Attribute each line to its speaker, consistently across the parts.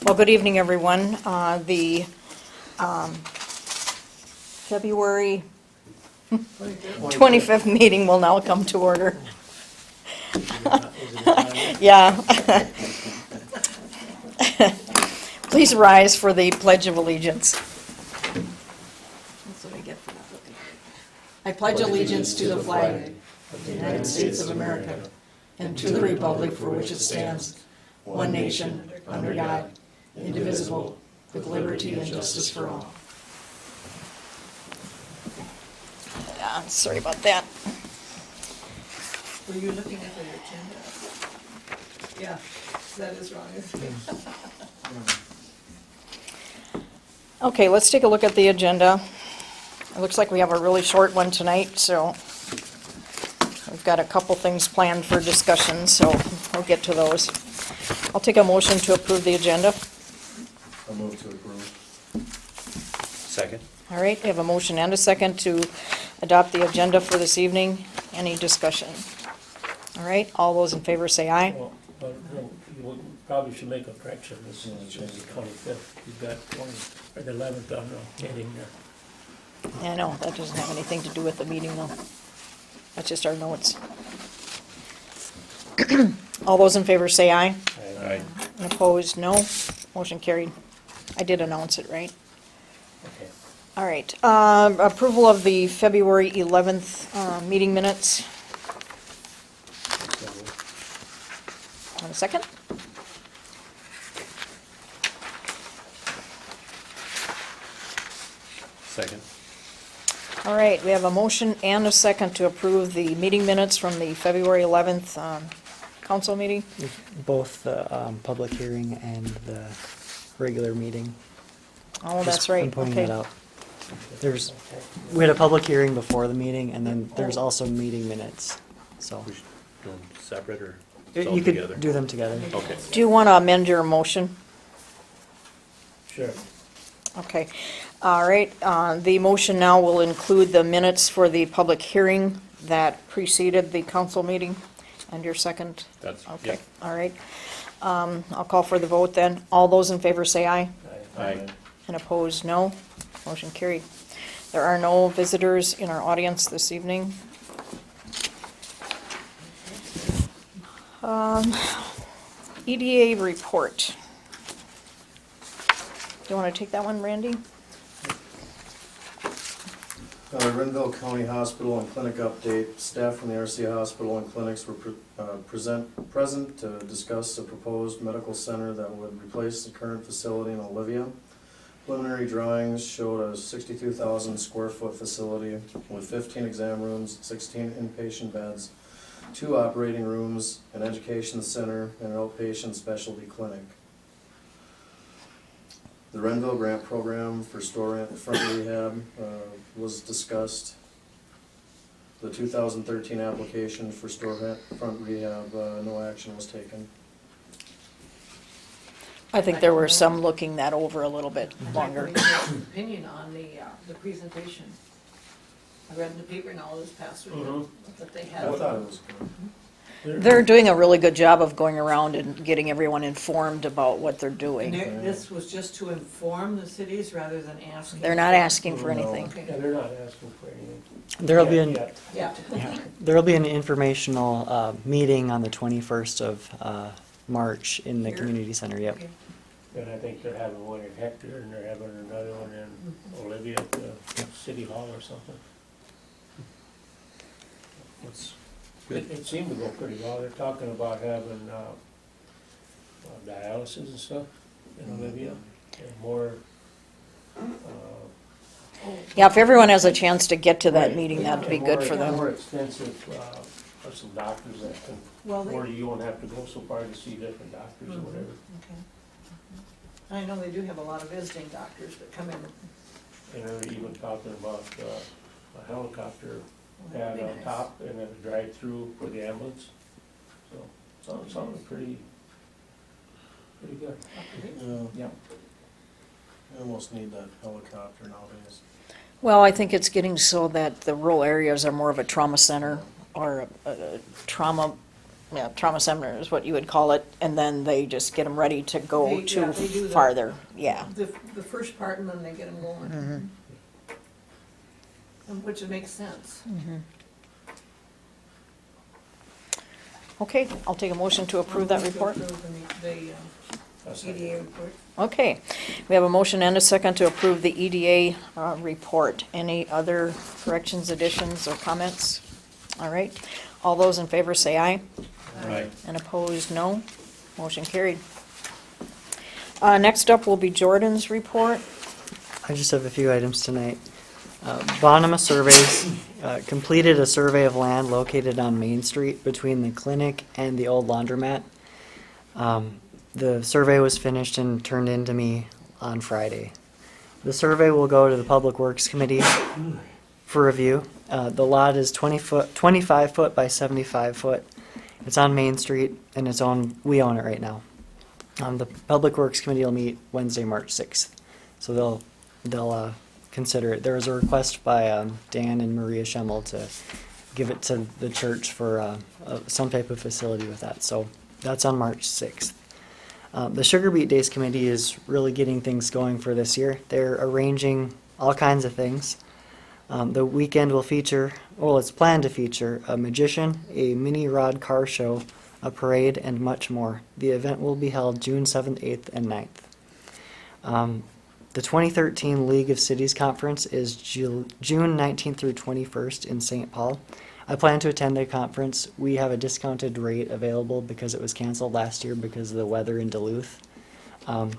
Speaker 1: Well, good evening, everyone. The February 25th meeting will now come to order. Yeah. Please rise for the Pledge of Allegiance. That's what I get for that. I pledge allegiance to the flag of the United States of America and to the republic for which it stands, one nation, under God, indivisible, with liberty and justice for all. Yeah, sorry about that.
Speaker 2: Were you looking at the agenda? Yeah, that is wrong, isn't it?
Speaker 1: Okay, let's take a look at the agenda. It looks like we have a really short one tonight, so we've got a couple things planned for discussion, so we'll get to those. I'll take a motion to approve the agenda.
Speaker 3: I'll move to approve.
Speaker 4: Second?
Speaker 1: All right, we have a motion and a second to adopt the agenda for this evening. Any discussion? All right, all those in favor say aye.
Speaker 5: Well, you probably should make a correction, this is the 25th, you've got 20, or the 11th on the heading there.
Speaker 1: Yeah, no, that doesn't have anything to do with the meeting, though. That's just our notes. All those in favor say aye.
Speaker 4: Aye.
Speaker 1: And opposed, no. Motion carried. I did announce it, right?
Speaker 5: Okay.
Speaker 1: All right, approval of the February 11th meeting minutes.
Speaker 5: So,
Speaker 1: On a second?
Speaker 4: Second?
Speaker 1: All right, we have a motion and a second to approve the meeting minutes from the February 11th council meeting.
Speaker 6: Both the public hearing and the regular meeting.
Speaker 1: Oh,
Speaker 6: Just-
Speaker 1: that's right,
Speaker 6: I'm pointing
Speaker 1: okay.
Speaker 6: that out. We had a public hearing before the meeting, and then there's also meeting minutes, so.
Speaker 4: We should do them separate or all
Speaker 6: You
Speaker 4: together?
Speaker 6: could do them together.
Speaker 4: Okay.
Speaker 1: Do you want to amend your motion?
Speaker 5: Sure.
Speaker 1: Okay, all right, the motion now will include the minutes for the public hearing that preceded the council meeting, and your second?
Speaker 4: That's,
Speaker 1: Okay,
Speaker 4: yep.
Speaker 1: all right. I'll call for the vote then. All those in favor say aye,
Speaker 4: Aye.
Speaker 1: and opposed, no. Motion carried. There are no visitors in our audience this evening. EDA report. Do you want to take that one, Randy?
Speaker 3: Renville County Hospital and Clinic update. Staff from the RC Hospital and clinics were present to discuss a proposed medical center that would replace the current facility in Olivia. Preliminary drawings showed a 62,000 square foot facility with 15 exam rooms, 16 inpatient beds, 2 operating rooms, an education center, and an outpatient specialty clinic. The Renville grant program for front rehab was discussed. The 2013 application for front rehab, no action was taken.
Speaker 1: I think there were some looking that over a little bit longer.
Speaker 2: I'd like to read your opinion on the presentation. I read in the paper now this past week that they
Speaker 3: I
Speaker 2: had.
Speaker 3: thought it was good.
Speaker 1: They're doing a really good job of going around and getting everyone informed about what they're
Speaker 2: And
Speaker 1: doing.
Speaker 2: this was just to inform the cities rather than asking.
Speaker 1: They're not asking for
Speaker 3: No.
Speaker 1: anything.
Speaker 5: Yeah,
Speaker 2: Okay,
Speaker 5: they're not asking for anything.
Speaker 6: There'll be
Speaker 5: Yet.
Speaker 2: yeah.
Speaker 6: there'll be an informational meeting on the 21st of March in the
Speaker 2: Here?
Speaker 6: community center, yep.
Speaker 2: Okay.
Speaker 5: And I think they're having one in Hector, and they're having another one in Olivia at the city hall or something. It's, it seemed to go pretty well. They're talking about having dialysis and stuff in Olivia, and more,
Speaker 1: Yeah, if everyone has a chance to get to that
Speaker 5: Right.
Speaker 1: meeting, that'd be
Speaker 5: and
Speaker 1: good
Speaker 5: more-
Speaker 1: for
Speaker 5: More
Speaker 1: them.
Speaker 5: extensive, for some doctors that can,
Speaker 2: Well, they,
Speaker 5: or you won't have to go so far to see different doctors or whatever.
Speaker 2: okay. I know they do have a lot of visiting doctors that come in.
Speaker 5: And they're even talking about a helicopter
Speaker 2: Well, that'd
Speaker 5: pad
Speaker 2: be
Speaker 5: on
Speaker 2: nice.
Speaker 5: top and then a drive-through for the ambulance. So, something pretty good.
Speaker 3: Yeah,
Speaker 5: Yeah.
Speaker 3: you almost need that helicopter nowadays.
Speaker 1: Well, I think it's getting so that the rural areas are more of a trauma center or a trauma yeah, trauma center is what you would call it, and then they just get them ready to go
Speaker 2: They do the-
Speaker 1: farther, yeah.
Speaker 2: The first part, and then they get them going.
Speaker 1: Mm-hmm.
Speaker 2: And which makes sense.
Speaker 1: Okay, I'll take a motion to approve that
Speaker 2: To
Speaker 1: report.
Speaker 2: approve the
Speaker 5: I'll second.
Speaker 2: EDA report.
Speaker 1: Okay, we have a motion and a second to approve the EDA report. Any other corrections, additions, or comments? All right, all those in favor say aye,
Speaker 4: Right.
Speaker 1: and opposed, no. Motion carried. Next up will be Jordan's report.
Speaker 6: I just have a few items tonight. Bonema Surveys completed a survey of land located on Main Street between the clinic and the old laundromat. The survey was finished and turned in to me on Friday. The survey will go to the Public Works Committee for review. The lot is 25 foot by 75 foot. It's on Main Street and we own it right now. The Public Works Committee will meet Wednesday, March 6th. So they'll consider it. There was a request by Dan and Maria Schemmel to give it to the church for some type of facility with that. So that's on March 6th. The Sugar Beet Days Committee is really getting things going for this year. They're arranging all kinds of things. The weekend will feature, well, it's planned to feature a magician, a mini rod car show, a parade, and much more. The event will be held June 7th, 8th, and 9th. The 2013 League of Cities Conference is June 19th through 21st in St. Paul. I plan to attend the conference. We have a discounted rate available because it was canceled last year because of the weather in Duluth.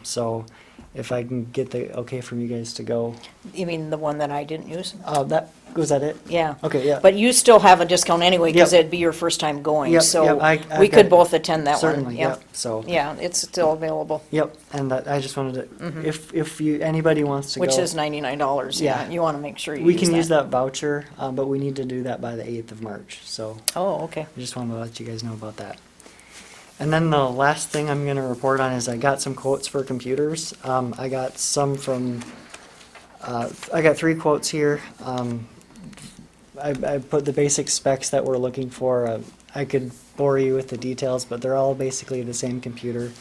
Speaker 6: So if I can get the okay from you guys to go.
Speaker 1: You mean the one that I didn't use?
Speaker 6: Was that it?
Speaker 1: Yeah.
Speaker 6: Okay, yeah.
Speaker 1: But you still have a discount anyway, because
Speaker 6: Yep.
Speaker 1: it'd be your first time going,
Speaker 6: Yep,
Speaker 1: so
Speaker 6: yep,
Speaker 1: we
Speaker 6: I've
Speaker 1: could
Speaker 6: got-
Speaker 1: both attend that one.
Speaker 6: Certainly, yep, so.
Speaker 1: Yeah, it's still available,
Speaker 6: Yep, and that, I just wanted to, if anybody wants to go.
Speaker 1: which is $99, yeah,
Speaker 6: Yeah.
Speaker 1: you wanna make sure you
Speaker 6: We
Speaker 1: use
Speaker 6: can use that voucher, but we need to do that by the 8th of March, so
Speaker 1: Oh, okay.
Speaker 6: I just wanted to let you guys know about that. And then the last thing I'm gonna report on is I got some quotes for computers. I got some from, I got 3 quotes here. I put the basic specs that we're looking for. I could bore you with the details, but they're all basically the same computer.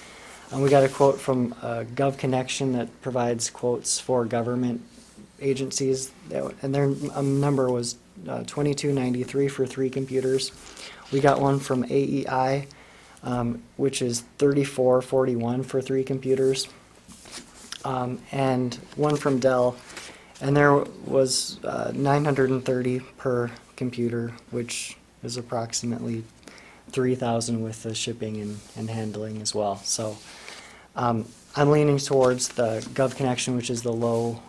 Speaker 6: We got a quote from Gov Connection that provides quotes for government agencies, and their number was $22.93 for 3 computers. We got one from AEI, which is $34.41 for 3 computers, and one from Dell. And there was $930 per computer, which is approximately $3,000 with the shipping and handling as well. So I'm leaning towards the Gov Connection, which is the low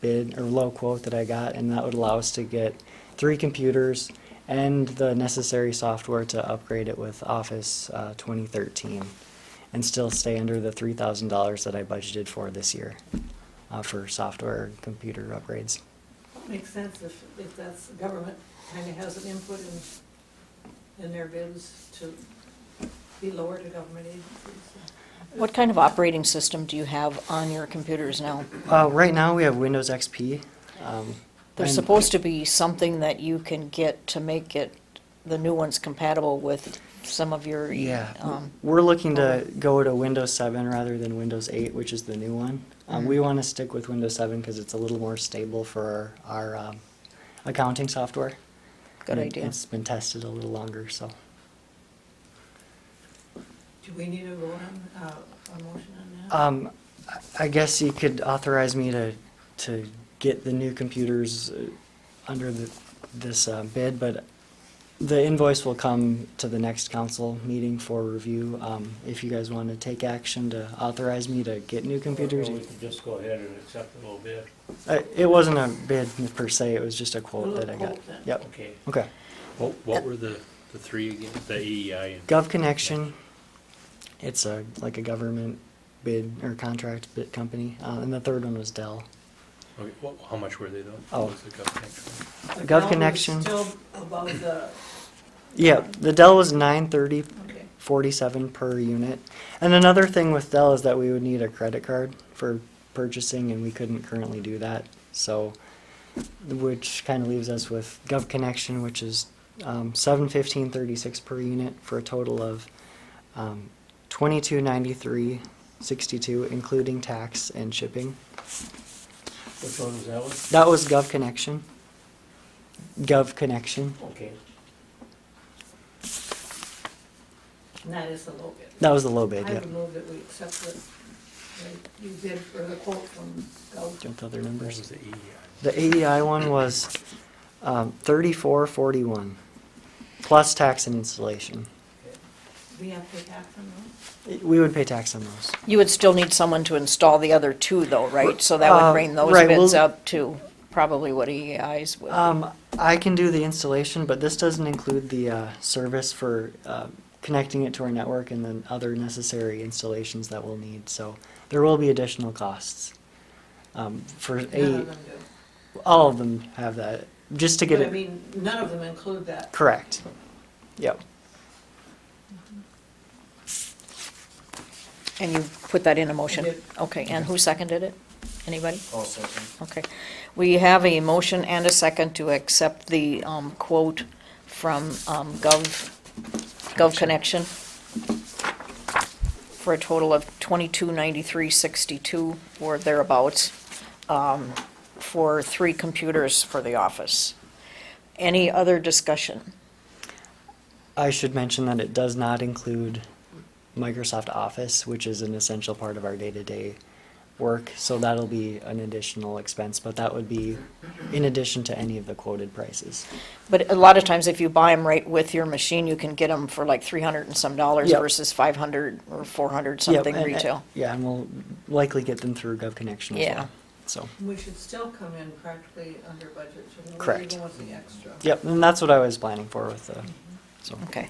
Speaker 6: bid or low quote that I got, and that would allow us to get 3 computers and the necessary software to upgrade it with Office 2013 and still stay under the $3,000 that I budgeted for this year. For software and computer upgrades.
Speaker 2: Makes sense if that's, the government kind of has an input in their bids to be lower to government agencies.
Speaker 1: What kind of operating system do you have on your computers now?
Speaker 6: Right now we have Windows XP.
Speaker 1: There's
Speaker 6: and-
Speaker 1: supposed to be something that you can get to make it, the new ones compatible with some of your,
Speaker 6: Yeah, we're looking to go to Windows 7 rather than Windows 8, which is the new one. We want to stick with Windows 7 because it's a little more stable for our accounting software.
Speaker 1: good
Speaker 6: And
Speaker 1: idea.
Speaker 6: It's been tested a little longer, so.
Speaker 2: Do we need a vote on, a motion on that?
Speaker 6: I guess you could authorize me to get the new computers under this bid, but the invoice will come to the next council meeting for review. If you guys want to take action to authorize me to get new computers.
Speaker 5: Or we could just go ahead and accept a little bit.
Speaker 6: It wasn't a bid per se, it was just a quote that I got.
Speaker 2: Quote then.
Speaker 6: Yep,
Speaker 5: Okay.
Speaker 6: okay.
Speaker 4: What were the 3 again? The AEI and?
Speaker 6: Gov Connection, it's like a government bid or contract bid company, and the third one was Dell.
Speaker 4: Okay, how much were they though?
Speaker 6: Oh.
Speaker 4: What was the Gov Connection?
Speaker 2: The
Speaker 6: Gov
Speaker 2: Dell was
Speaker 6: Connection.
Speaker 2: Still above the,
Speaker 6: Yeah, the Dell was $930.
Speaker 2: okay.
Speaker 6: 47 per unit. And another thing with Dell is that we would need a credit card for purchasing, and we couldn't currently do that. So, which kind of leaves us with Gov Connection, which is $715.36 per unit for a total of $2293.62, including tax and shipping.
Speaker 5: Which one was that one?
Speaker 6: That was Gov Connection. Gov Connection.
Speaker 5: Okay.
Speaker 2: And that is the low bid.
Speaker 6: That was the low bid,
Speaker 2: I
Speaker 6: yeah.
Speaker 2: would move that we accept the, you bid for the quote from Gov.
Speaker 6: Jump to other
Speaker 4: What
Speaker 6: numbers.
Speaker 4: was the EEI?
Speaker 6: The AEI one was $34.41 plus tax and installation.
Speaker 2: We have to pay tax on those?
Speaker 6: We would pay tax on those.
Speaker 1: You would still need someone to install the other two though, right? So that would bring those
Speaker 6: right,
Speaker 1: bids
Speaker 6: well-
Speaker 1: up to probably what EEI's would.
Speaker 6: I can do the installation, but this doesn't include the service for connecting it to our network and then other necessary installations that we'll need. So there will be additional costs. For
Speaker 2: None of them do.
Speaker 6: all of them have that, just to get
Speaker 2: But I
Speaker 6: it
Speaker 2: mean, none of them include that.
Speaker 6: correct. Yep.
Speaker 1: And you put that in a motion?
Speaker 2: I did.
Speaker 1: Okay, and who seconded it? Anybody?
Speaker 3: I'll second.
Speaker 1: Okay. We have a motion and a second to accept the quote from Gov Connection for a total of $2293.62 or thereabouts for 3 computers for the office. Any other discussion?
Speaker 6: I should mention that it does not include Microsoft Office, which is an essential part of our day-to-day work. So that'll be an additional expense, but that would be in addition to any of the quoted prices.
Speaker 1: But a lot of times if you buy them right with your machine, you can get them for like $300 and some
Speaker 6: Yep.
Speaker 1: versus $500 or $400
Speaker 6: Yep,
Speaker 1: something
Speaker 6: and-
Speaker 1: retail.
Speaker 6: Yeah, and we'll likely get them through Gov Connection as
Speaker 1: Yeah.
Speaker 6: well. So,
Speaker 2: We should still come in practically under budget, shouldn't we?
Speaker 6: Correct.
Speaker 2: Even with the extra.
Speaker 6: yep, and that's what I was planning for with the, so.
Speaker 1: Okay.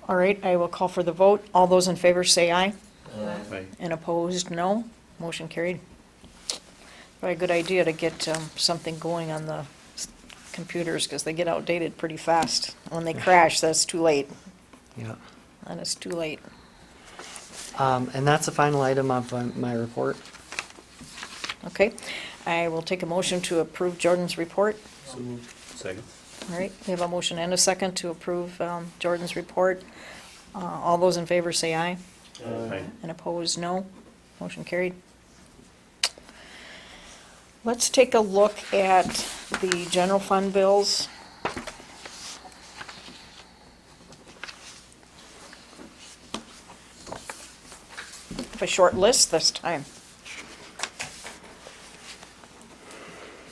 Speaker 1: All right, I will call for the vote. All those in favor say aye,
Speaker 4: Right.
Speaker 1: and opposed, no. Motion carried. Probably a good idea to get something going on the computers, because they get outdated pretty fast. When they crash, that's too late,
Speaker 6: Yeah.
Speaker 1: and it's too late.
Speaker 6: And that's the final item of my report.
Speaker 1: Okay, I will take a motion to approve Jordan's report.
Speaker 4: Second.
Speaker 1: All right, we have a motion and a second to approve Jordan's report. All those in favor say aye,
Speaker 4: Right.
Speaker 1: and opposed, no. Motion carried. Let's take a look at the general fund bills. Have a short list this time.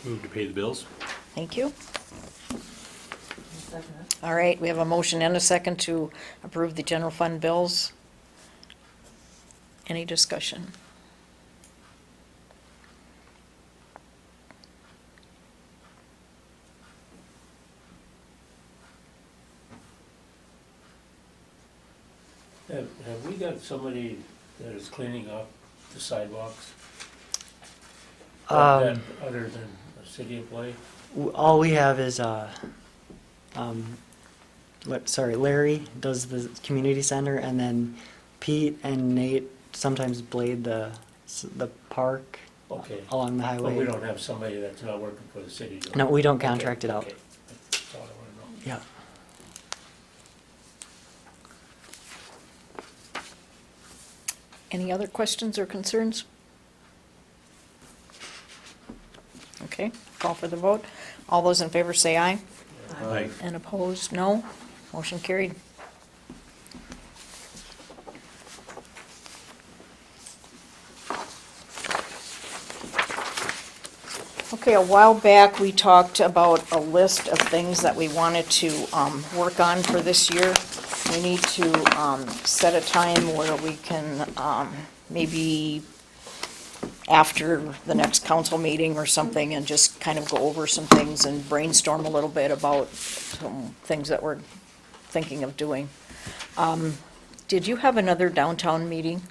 Speaker 4: Move to pay the bills.
Speaker 1: Thank you.
Speaker 2: Second it.
Speaker 1: All right, we have a motion and a second to approve the general fund bills. Any discussion?
Speaker 5: Have we got somebody that is cleaning up the sidewalks? Other than a city employee?
Speaker 6: All we have is, Larry does the community center, and then Pete and Nate sometimes blade the park
Speaker 5: Okay.
Speaker 6: along the
Speaker 5: But
Speaker 6: highway.
Speaker 5: we don't have somebody that's not working for the city? do we?
Speaker 6: No, we don't
Speaker 5: Okay,
Speaker 6: contract it out.
Speaker 5: okay. That's all I wanna know.
Speaker 6: Yeah.
Speaker 1: Any other questions or concerns? Okay, call for the vote. All those in favor say aye,
Speaker 4: Aye.
Speaker 1: and opposed, no. Motion carried. Okay, a while back, we talked about a list of things that we wanted to work on for this year. We need to set a time where we can, maybe after the next council meeting or something, and just kind of go over some things and brainstorm a little bit about some things that we're thinking of doing. Did you have another downtown meeting?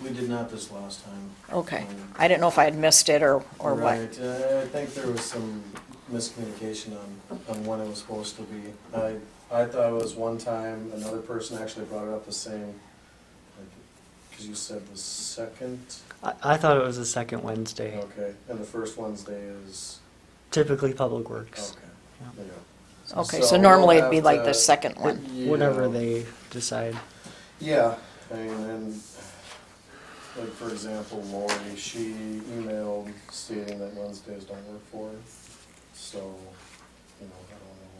Speaker 3: We did not this last time.
Speaker 1: Okay, I didn't know if I had missed it or what.
Speaker 3: Right, I think there was some miscommunication on when it was supposed to be. I thought it was one time, another person actually brought it up the same, because you said the second,
Speaker 6: I thought it was the second Wednesday,
Speaker 3: okay, and the first Wednesday is,
Speaker 6: typically Public Works.
Speaker 3: okay. Yeah.
Speaker 1: Okay, so
Speaker 3: we'll
Speaker 1: normally it'd be
Speaker 3: have
Speaker 1: like the
Speaker 3: to-
Speaker 1: second one.
Speaker 6: Whatever
Speaker 3: Yeah.
Speaker 6: they decide.
Speaker 3: Yeah, I mean, and, like, for example, Lori, she emailed stating that Wednesdays don't work for her, so, you know, I don't know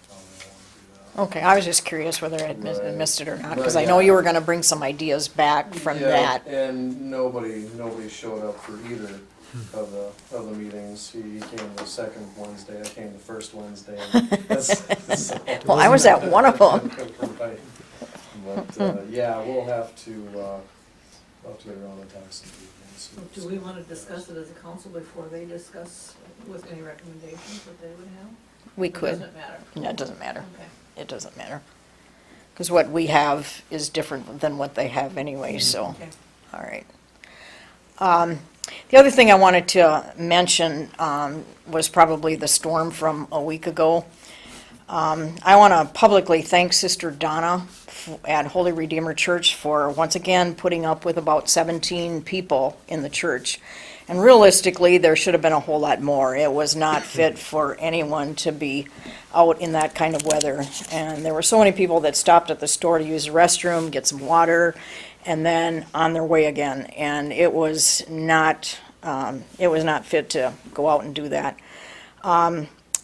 Speaker 3: how they wanna do that.
Speaker 1: Okay, I was just curious whether I had
Speaker 3: Right.
Speaker 1: missed it or not,
Speaker 3: Right,
Speaker 1: because I know
Speaker 3: yeah.
Speaker 1: you were gonna bring some ideas back from
Speaker 3: Yeah,
Speaker 1: that.
Speaker 3: and nobody showed up for either of the meetings. He came the second Wednesday, I came the first Wednesday. So-
Speaker 1: Well, I was at one of them.
Speaker 3: Right. But, yeah, we'll have to get around the tax and
Speaker 2: So do we wanna discuss it as a council before they discuss with any recommendations that they would have?
Speaker 1: We
Speaker 2: Or
Speaker 1: could.
Speaker 2: doesn't matter?
Speaker 1: No, it doesn't matter.
Speaker 2: Okay.
Speaker 1: It doesn't matter. Because what we have is different than what they have anyway, so,
Speaker 2: Okay.
Speaker 1: all right. The other thing I wanted to mention was probably the storm from a week ago. I want to publicly thank Sister Donna at Holy Redeemer Church for once again putting up with about 17 people in the church. And realistically, there should have been a whole lot more. It was not fit for anyone to be out in that kind of weather. And there were so many people that stopped at the store to use the restroom, get some water, and then on their way again. And it was not fit to go out and do that.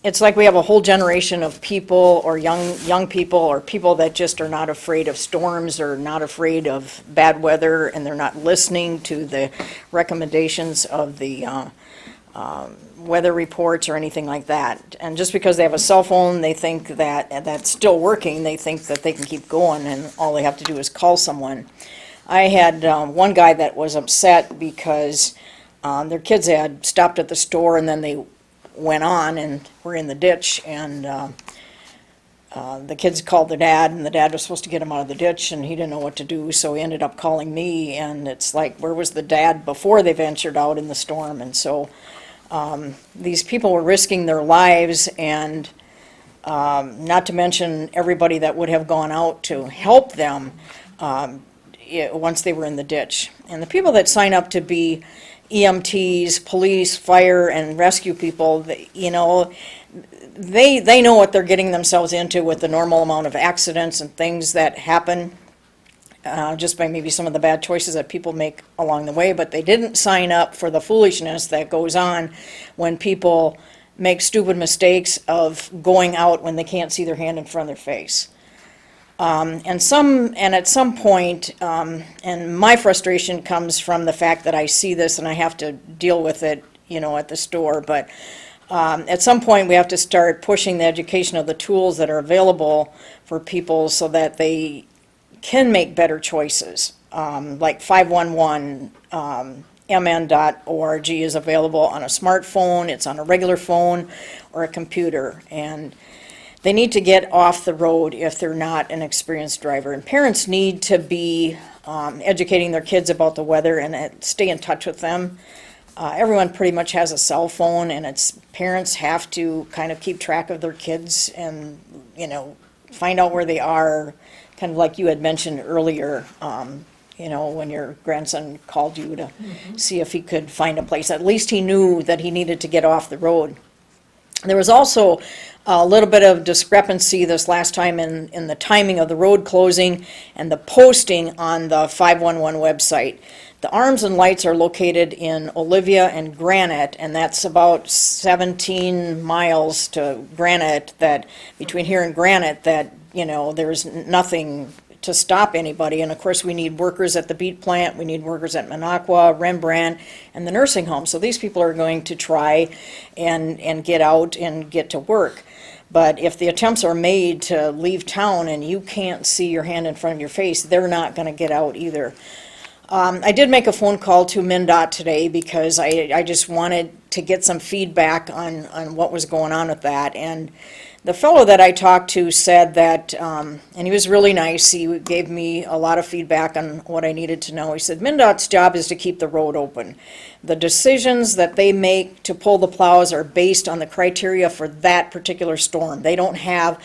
Speaker 1: It's like we have a whole generation of people, or young people, or people that just are not afraid of storms, or not afraid of bad weather, and they're not listening to the recommendations of the weather reports or anything like that. And just because they have a cell phone, they think that that's still working, they think that they can keep going, and all they have to do is call someone. I had one guy that was upset because their kids had stopped at the store, and then they went on and were in the ditch, and the kids called the dad, and the dad was supposed to get him out of the ditch, and he didn't know what to do, so he ended up calling me. And it's like, where was the dad before they ventured out in the storm? And so these people were risking their lives, and not to mention everybody that would have gone out to help them once they were in the ditch. And the people that sign up to be EMTs, police, fire, and rescue people, you know, they know what they're getting themselves into with the normal amount of accidents and things that happen just by maybe some of the bad choices that people make along the way, but they didn't sign up for the foolishness that goes on when people make stupid mistakes of going out when they can't see their hand in front of their face. And at some point, and my frustration comes from the fact that I see this and I have to deal with it, you know, at the store, but at some point we have to start pushing the education of the tools that are available for people so that they can make better choices. Like 511, mn.org is available on a smartphone, it's on a regular phone or a computer, and they need to get off the road if they're not an experienced driver. And parents need to be educating their kids about the weather and stay in touch with them. Everyone pretty much has a cell phone, and parents have to kind of keep track of their kids and, you know, find out where they are, kind of like you had mentioned earlier, you know, when your grandson called you to see if he could find a place. At least he knew that he needed to get off the road. There was also a little bit of discrepancy this last time in the timing of the road closing and the posting on the 511 website. The arms and lights are located in Olivia and Granite, and that's about 17 miles to Granite, that between here and Granite, that, you know, there's nothing to stop anybody. And of course, we need workers at the beet plant, we need workers at Minocqua, Rembrandt, and the nursing home. So these people are going to try and get out and get to work. But if the attempts are made to leave town and you can't see your hand in front of your face, they're not going to get out either. I did make a phone call to MnDOT today because I just wanted to get some feedback on what was going on with that. And the fellow that I talked to said that, and he was really nice, he gave me a lot of feedback on what I needed to know. He said MnDOT's job is to keep the road open. The decisions that they make to pull the plows are based on the criteria for that particular storm. They don't have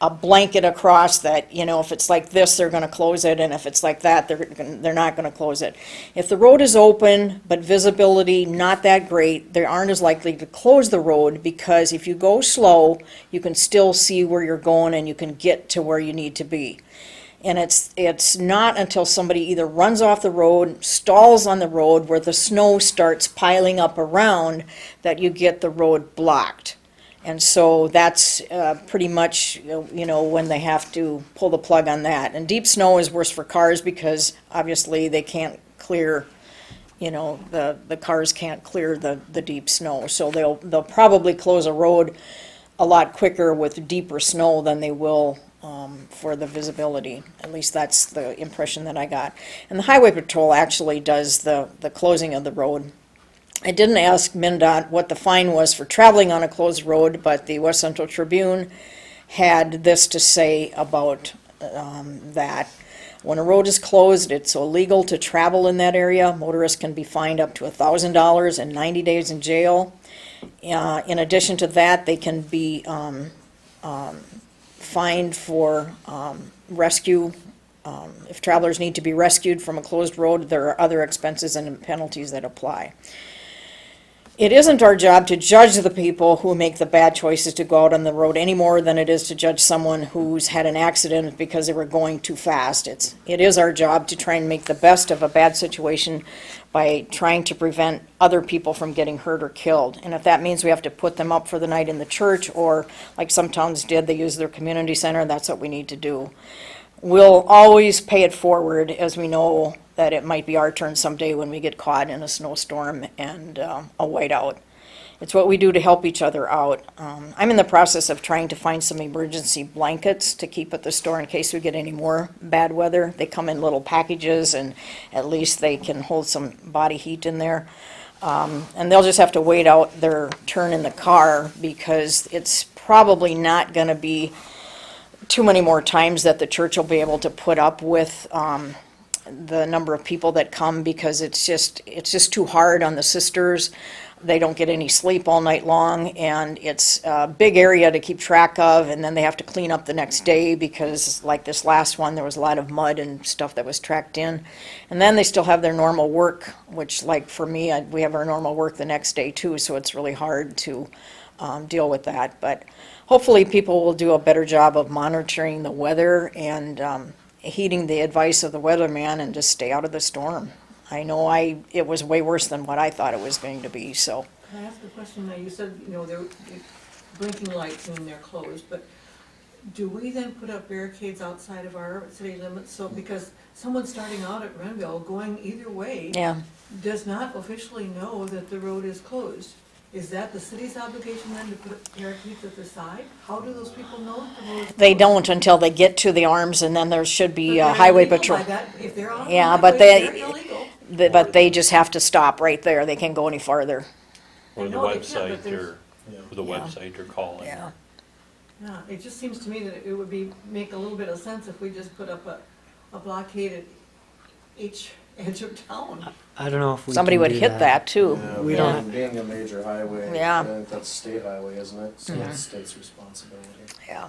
Speaker 1: a blanket across that, you know, if it's like this, they're gonna close it, and if it's like that, they're not gonna close it. If the road is open, but visibility not that great, they aren't as likely to close the road, because if you go slow, you can still see where you're going and you can get to where you need to be. And it's not until somebody either runs off the road, stalls on the road, where the snow starts piling up around, that you get the road blocked. And so that's pretty much, you know, when they have to pull the plug on that. And deep snow is worse for cars, because obviously they can't clear, you know, the cars can't clear the deep snow. So they'll probably close a road a lot quicker with deeper snow than they will for the visibility. At least that's the impression that I got. And the highway patrol actually does the closing of the road. I didn't ask MnDOT what the fine was for traveling on a closed road, but the West Central Tribune had this to say about that. When a road is closed, it's illegal to travel in that area. Motorists can be fined up to $1,000 and 90 days in jail. In addition to that, they can be fined for rescue. If travelers need to be rescued from a closed road, there are other expenses and penalties that apply. It isn't our job to judge the people who make the bad choices to go out on the road any more than it is to judge someone who's had an accident because they were going too fast. It is our job to try and make the best of a bad situation by trying to prevent other people from getting hurt or killed. And if that means we have to put them up for the night in the church, or like some towns did, they use their community center, that's what we need to do. We'll always pay it forward, as we know that it might be our turn someday when we get caught in a snowstorm and a whiteout. It's what we do to help each other out. I'm in the process of trying to find some emergency blankets to keep at the store in case we get any more bad weather. They come in little packages, and at least they can hold some body heat in there. And they'll just have to wait out their turn in the car, because it's probably not gonna be too many more times that the church will be able to put up with the number of people that come, because it's just too hard on the sisters. They don't get any sleep all night long, and it's a big area to keep track of, and then they have to clean up the next day, because like this last one, there was a lot of mud and stuff that was tracked in. And then they still have their normal work, which, like for me, we have our normal work the next day too, so it's really hard to deal with that. But hopefully people will do a better job of monitoring the weather and heeding the advice of the weatherman, and just stay out of the storm. I know it was way worse than what I thought it was going to be, so.
Speaker 2: Can I ask a question now? You said, you know, they're blinking lights and they're closed, but do we then put up barricades outside of our city limits? So, because someone starting out at Renville, going either way,
Speaker 1: Yeah,
Speaker 2: does not officially know that the road is closed. Is that the city's obligation then to put barricades at the side? How do those people know that the road is closed?
Speaker 1: they don't until they get to the arms, and then there should
Speaker 2: But
Speaker 1: be
Speaker 2: they're
Speaker 1: a highway
Speaker 2: illegal
Speaker 1: patrol.
Speaker 2: by that. If they're on the
Speaker 1: Yeah,
Speaker 2: highway,
Speaker 1: but
Speaker 2: they're illegal.
Speaker 1: But they just have to stop right there. They can't go any farther.
Speaker 4: Or the
Speaker 2: No, they can't,
Speaker 4: website,
Speaker 2: but there's-
Speaker 4: or the
Speaker 1: Yeah.
Speaker 4: website, or call in.
Speaker 1: Yeah.
Speaker 2: Yeah, it just seems to me that it would make a little bit of sense if we just put up a blockade at each edge of town.
Speaker 6: I don't know if we
Speaker 1: Somebody
Speaker 6: can
Speaker 1: would
Speaker 6: do
Speaker 1: hit that too.
Speaker 3: Yeah,
Speaker 6: We
Speaker 3: being-
Speaker 6: don't-
Speaker 3: Being a major highway,
Speaker 1: Yeah.
Speaker 3: I think that's state highway, isn't it? So
Speaker 1: Mhm.
Speaker 3: it's state's responsibility.
Speaker 1: Yeah.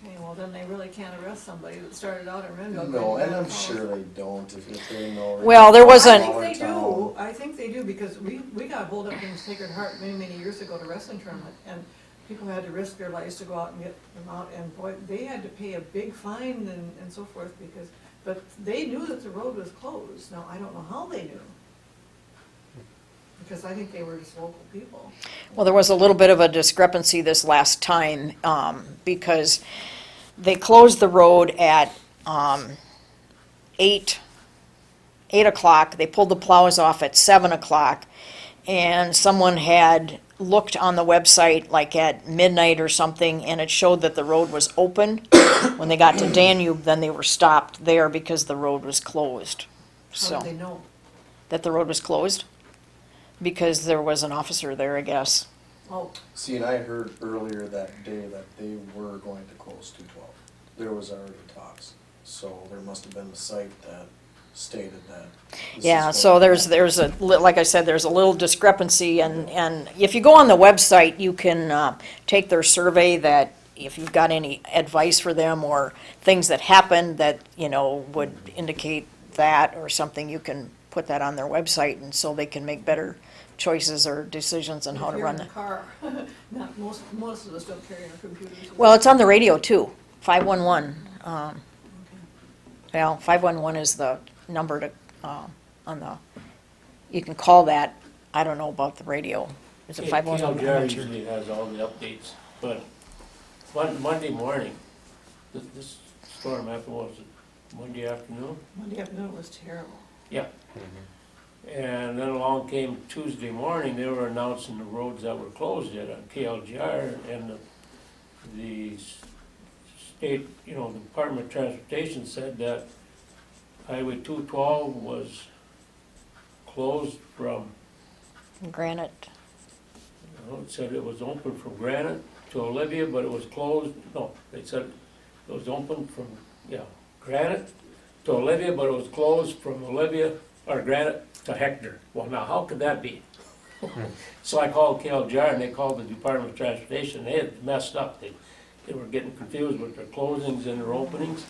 Speaker 2: Okay, well, then they really can't arrest somebody that started out in Renville.
Speaker 3: No, and I'm sure they don't, if they know.
Speaker 1: Well, there wasn't-
Speaker 2: I think they
Speaker 3: Smaller
Speaker 2: do,
Speaker 3: town.
Speaker 2: I think they do, because we got hold up in Sacred Heart many years ago at a wrestling tournament, and people had to risk their lives to go out and get them out, and boy, they had to pay a big fine and so forth, but they knew that the road was closed. Now, I don't know how they knew, because I think they were just local people.
Speaker 1: Well, there was a little bit of a discrepancy this last time, because they closed the road at 8 o'clock. They pulled the plows off at 7 o'clock, and someone had looked on the website like at midnight or something, and it showed that the road was open. When they got to Danube, then they were stopped there because the road was closed.
Speaker 2: How
Speaker 1: So,
Speaker 2: did they know?
Speaker 1: that the road was closed? Because there was an officer there, I guess.
Speaker 2: Oh,
Speaker 3: See, and I heard earlier that day that they were going to close 212. There was already talks, so there must have been a site that stated that. this
Speaker 1: Yeah,
Speaker 3: is
Speaker 1: so
Speaker 3: going
Speaker 1: there's like I said, there's a little discrepancy, and if you go on the website, you can take their survey that if you've got any advice for them or things that happened that, you know, would indicate that or something, you can put that on their website and so they can make better choices or decisions on how to run
Speaker 2: If
Speaker 1: it.
Speaker 2: you're in the car, not, most of us don't carry our computers.
Speaker 1: Well, it's on the radio too, 511. Well, 511 is the number to, on the, you can call that, I don't know about the radio. Is it 511? I'm
Speaker 5: KLJR
Speaker 1: not sure.
Speaker 5: usually has all the updates, but Monday morning, this storm happened, what was it, Monday afternoon?
Speaker 2: Monday afternoon was terrible.
Speaker 5: Yeah. And then along came Tuesday morning, they were announcing the roads that were closed yet on KLJR, and the state, you know, the Department of Transportation said that Highway 212 was closed from,
Speaker 1: Granite.
Speaker 5: it said it was open from Granite to Olivia, but it was closed, no, they said it was open from, Granite to Olivia, but it was closed from Olivia, or Granite to Hector. Well, now, how could that be? So I called KLJR and they called the Department of Transportation, they had messed up, they were getting confused with their closings and their openings.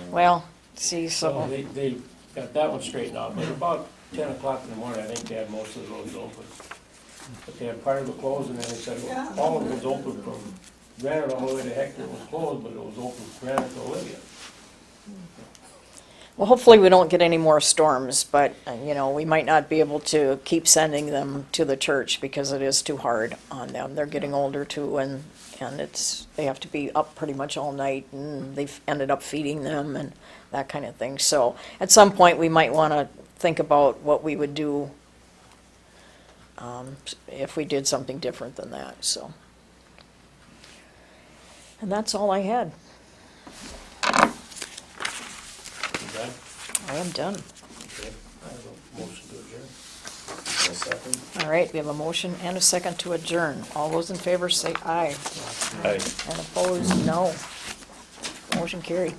Speaker 1: Well, see,
Speaker 5: So
Speaker 1: so,
Speaker 5: they got that one straightened out, but about 10 o'clock in the morning, I think they had most of the roads open. But they had part of it closed, and then they said, well, all of it was open from Granite all the way to Hector, it was closed, but it was open from Granite to Olivia.
Speaker 1: well, hopefully we don't get any more storms, but, you know, we might not be able to keep sending them to the church because it is too hard on them. They're getting older too, and it's, they have to be up pretty much all night, and they've ended up feeding them and that kind of thing. So at some point, we might want to think about what we would do if we did something different than that, so. And that's all I had.
Speaker 5: You done?
Speaker 1: I am done.
Speaker 5: Okay. I have a motion to adjourn.
Speaker 3: A second.
Speaker 1: All right, we have a motion and a second to adjourn. All those in favor say aye.
Speaker 4: Aye.
Speaker 1: And opposed, no. Motion carried.